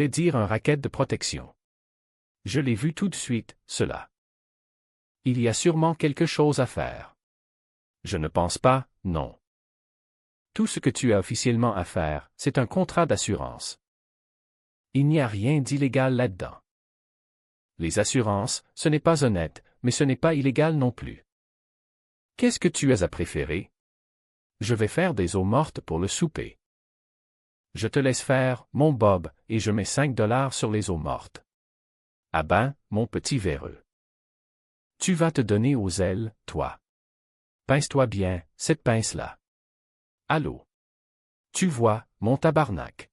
Et dire un racket de protection. Je l'ai vu tout de suite, cela. Il y a sûrement quelque chose à faire. Je ne pense pas, non. Tout ce que tu as officiellement à faire, c'est un contrat d'assurance. Il n'y a rien d'illégal là-dedans. Les assurances, ce n'est pas honnête, mais ce n'est pas illégal non plus. Qu'est-ce que tu as à préférer? Je vais faire des eaux mortes pour le souper. Je te laisse faire, mon Bob, et je mets 5 $ sur les eaux mortes. Ah ben, mon petit véreux. Tu vas te donner aux ailes, toi. Pince-toi bien, cette pince-là. Allô? Tu vois, mon tabarnak.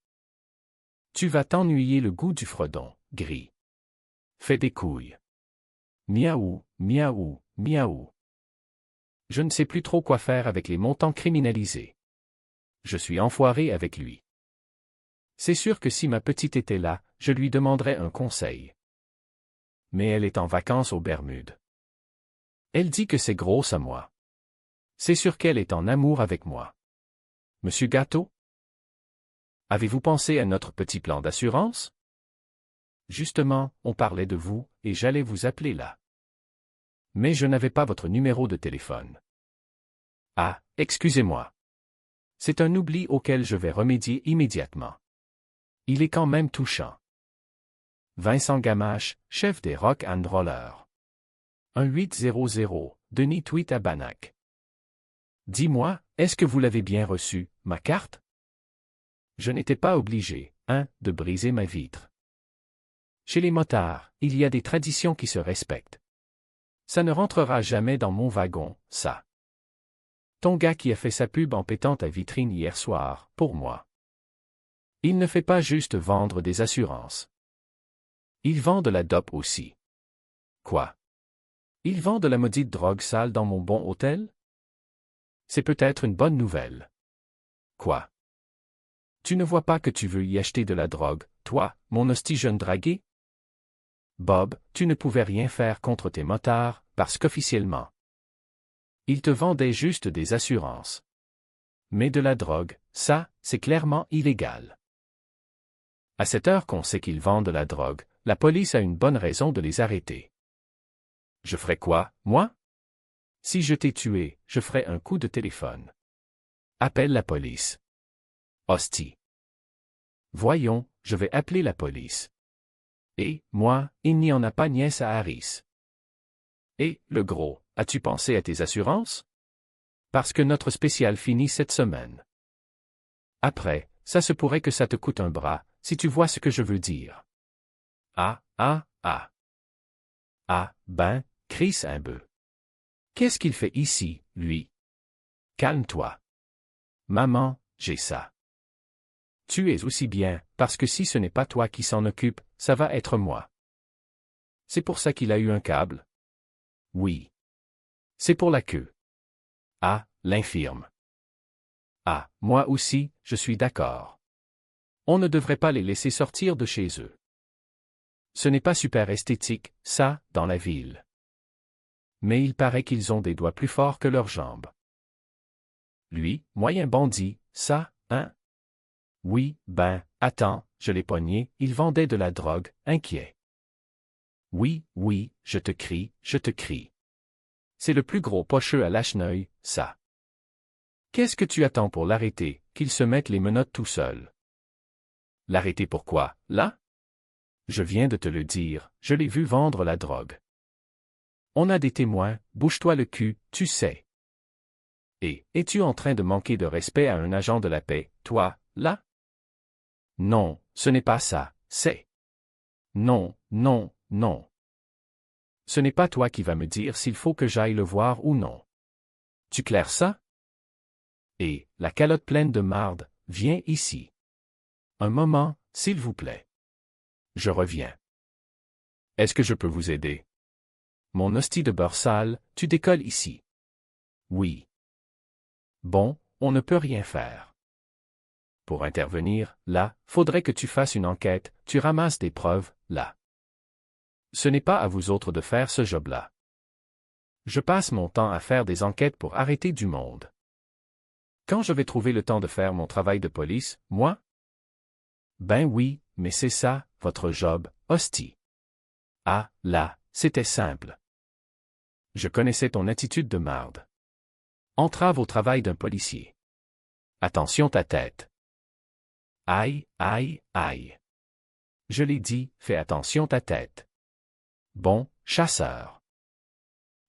Tu vas t'ennuyer le goût du fredon, gris. Fais des couilles. Miaou, miaou, miaou. Je ne sais plus trop quoi faire avec les montants criminalisés. Je suis enfoiré avec lui. C'est sûr que si ma petite était là, je lui demanderais un conseil. Mais elle est en vacances aux Bermudes. Elle dit que c'est grosse à moi. C'est sûr qu'elle est en amour avec moi. Monsieur Gâteau? Avez-vous pensé à notre petit plan d'assurance? Justement, on parlait de vous, et j'allais vous appeler là. Mais je n'avais pas votre numéro de téléphone. Ah, excusez-moi. C'est un oubli auquel je vais remédier immédiatement. Il est quand même touchant. Vincent Gamache, chef des Rock and Rollers. 1800, Denis Tweet à Banach. Dis-moi, est-ce que vous l'avez bien reçu, ma carte? Je n'étais pas obligé, de briser ma vitre. Chez les motards, il y a des traditions qui se respectent. Ça ne rentrera jamais dans mon wagon, ça. Ton gars qui a fait sa pub en pétant ta vitrine hier soir, pour moi. Il ne fait pas juste vendre des assurances. Il vend de la dope aussi. Quoi? Il vend de la maudite drogue sale dans mon bon hôtel? C'est peut-être une bonne nouvelle. Quoi? Tu ne vois pas que tu veux y acheter de la drogue, toi, mon hostie jeune dragué? Bob, tu ne pouvais rien faire contre tes motards, parce qu'officiellement, ils te vendaient juste des assurances. Mais de la drogue, ça, c'est clairement illégal. À cette heure qu'on sait qu'ils vendent de la drogue, la police a une bonne raison de les arrêter. Je ferais quoi, moi? Si je t'ai tué, je ferais un coup de téléphone. Appelle la police. Hostie. Voyons, je vais appeler la police. Et, moi, il n'y en a pas nièce à Harris. Et, le gros, as-tu pensé à tes assurances? Parce que notre spécial finit cette semaine. Après, ça se pourrait que ça te coûte un bras, si tu vois ce que je veux dire. Ah, ah, ah. Ah, ben, Chris un bœuf. Qu'est-ce qu'il fait ici, lui? Calme-toi. Maman, j'ai ça. Tu es aussi bien, parce que si ce n'est pas toi qui s'en occupe, ça va être moi. C'est pour ça qu'il a eu un câble? Oui. C'est pour la queue. Ah, l'infirme. Ah, moi aussi, je suis d'accord. On ne devrait pas les laisser sortir de chez eux. Ce n'est pas super esthétique, ça, dans la ville. Mais il paraît qu'ils ont des doigts plus forts que leurs jambes. Lui, moyen bandit, ça, hein? Oui, ben, attends, je l'ai pogné, il vendait de la drogue, inquiet. Oui, oui, je te crie, je te crie. C'est le plus gros pocheux à Lacheneuil, ça. Qu'est-ce que tu attends pour l'arrêter, qu'il se mette les menottes tout seul? L'arrêter pourquoi, là? Je viens de te le dire, je l'ai vu vendre la drogue. On a des témoins, bouge-toi le cul, tu sais. Et, es-tu en train de manquer de respect à un agent de la paix, toi, là? Non, ce n'est pas ça, c'est. Non, non, non. Ce n'est pas toi qui vas me dire s'il faut que j'aille le voir ou non. Tu claires ça? Et, la calotte pleine de marde, viens ici. Un moment, s'il vous plaît. Je reviens. Est-ce que je peux vous aider? Mon hostie de beurre sale, tu décolles ici. Oui. Bon, on ne peut rien faire. Pour intervenir, là, faudrait que tu fasses une enquête, tu ramasses des preuves, là. Ce n'est pas à vous autres de faire ce job-là. Je passe mon temps à faire des enquêtes pour arrêter du monde. Quand je vais trouver le temps de faire mon travail de police, moi? Ben oui, mais c'est ça, votre job, hostie. Ah, là, c'était simple. Je connaissais ton attitude de marde. Entrave au travail d'un policier. Attention ta tête. Aïe, aïe, aïe. Je l'ai dit, fais attention ta tête. Bon, chasseur.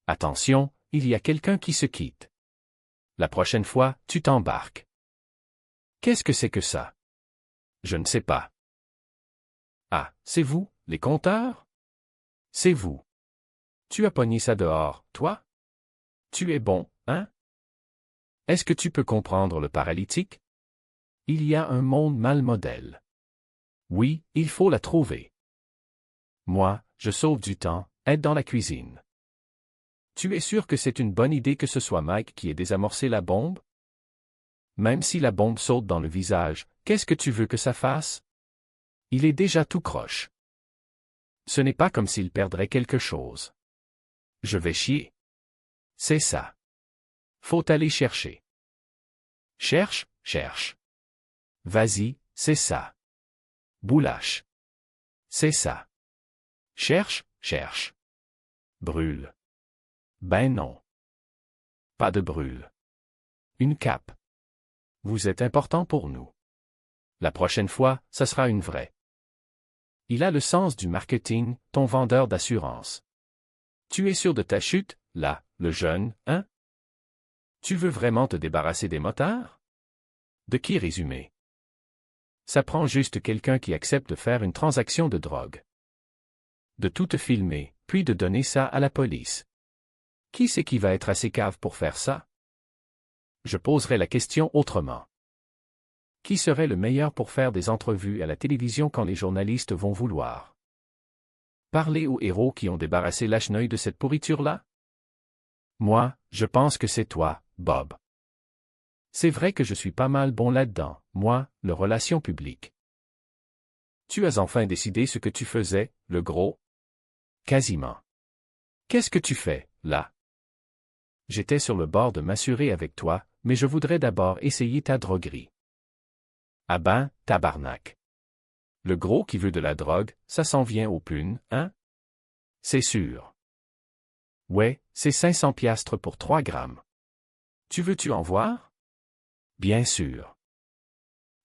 Attention, il y a quelqu'un qui se quitte. La prochaine fois, tu t'embarques. Qu'est-ce que c'est que ça? Je ne sais pas. Ah, c'est vous, les compteurs? C'est vous. Tu as pogné ça dehors, toi? Tu es bon, hein? Est-ce que tu peux comprendre le paralytique? Il y a un monde mal modèle. Oui, il faut la trouver. Moi, je sauve du temps, aide dans la cuisine. Tu es sûr que c'est une bonne idée que ce soit Mike qui ait désamorcé la bombe? Même si la bombe saute dans le visage, qu'est-ce que tu veux que ça fasse? Il est déjà tout croche. Ce n'est pas comme s'il perdrait quelque chose. Je vais chier. C'est ça. Faut aller chercher. Cherche, cherche. Vas-y, c'est ça. Boulache. C'est ça. Cherche, cherche. Brûle. Ben non. Pas de brûle. Une cape. Vous êtes important pour nous. La prochaine fois, ça sera une vraie. Il a le sens du marketing, ton vendeur d'assurance. Tu es sûr de ta chute, là, le jeune, hein? Tu veux vraiment te débarrasser des motards? De qui résumer? Ça prend juste quelqu'un qui accepte de faire une transaction de drogue. De tout te filmer, puis de donner ça à la police. Qui c'est qui va être assez cave pour faire ça? Je poserai la question autrement. Qui serait le meilleur pour faire des entrevues à la télévision quand les journalistes vont vouloir parler aux héros qui ont débarrassé Lacheneuil de cette pourriture-là? Moi, je pense que c'est toi, Bob. C'est vrai que je suis pas mal bon là-dedans, moi, le relation publique. Tu as enfin décidé ce que tu faisais, le gros? Quasiment. Qu'est-ce que tu fais, là? J'étais sur le bord de m'assurer avec toi, mais je voudrais d'abord essayer ta droguerie. Ah ben, tabarnak. Le gros qui veut de la drogue, ça s'en vient aux punes, hein? C'est sûr. Ouais, c'est 500 piastres pour 3 grammes. Tu veux-tu en voir? Bien sûr.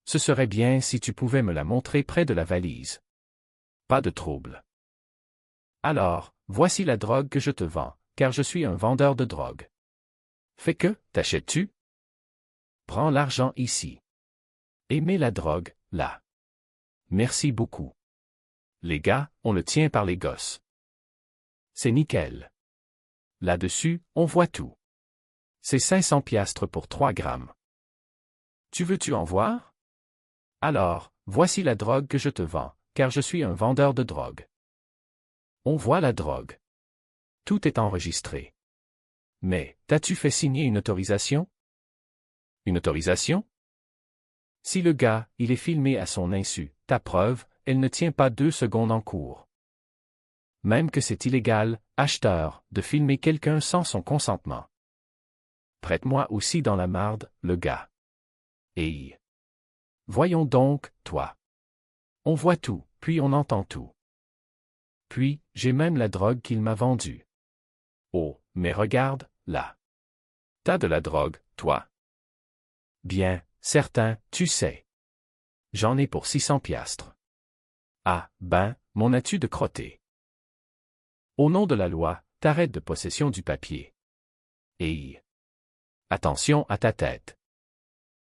Ce serait bien si tu pouvais me la montrer près de la valise. Pas de trouble. Alors, voici la drogue que je te vends, car je suis un vendeur de drogue. Fais que, t'achètes-tu? Prends l'argent ici. Et mets la drogue, là. Merci beaucoup. Les gars, on le tient par les gosses. C'est nickel. Là-dessus, on voit tout. C'est 500 piastres pour 3 grammes. Tu veux-tu en voir? Alors, voici la drogue que je te vends, car je suis un vendeur de drogue. On voit la drogue. Tout est enregistré. Mais, t'as-tu fait signer une autorisation? Une autorisation? Si le gars, il est filmé à son insu, ta preuve, elle ne tient pas 2 secondes en cours. Même que c'est illégal, acheteur, de filmer quelqu'un sans son consentement. Prête-moi aussi dans la marde, le gars. Hey. Voyons donc, toi. On voit tout, puis on entend tout. Puis, j'ai même la drogue qu'il m'a vendue. Oh, mais regarde, là. T'as de la drogue, toi? Bien, certain, tu sais. J'en ai pour 600 piastres. Ah, ben, m'en as-tu de crotté? Au nom de la loi, t'arrêtes de possession du papier. Et attention à ta tête.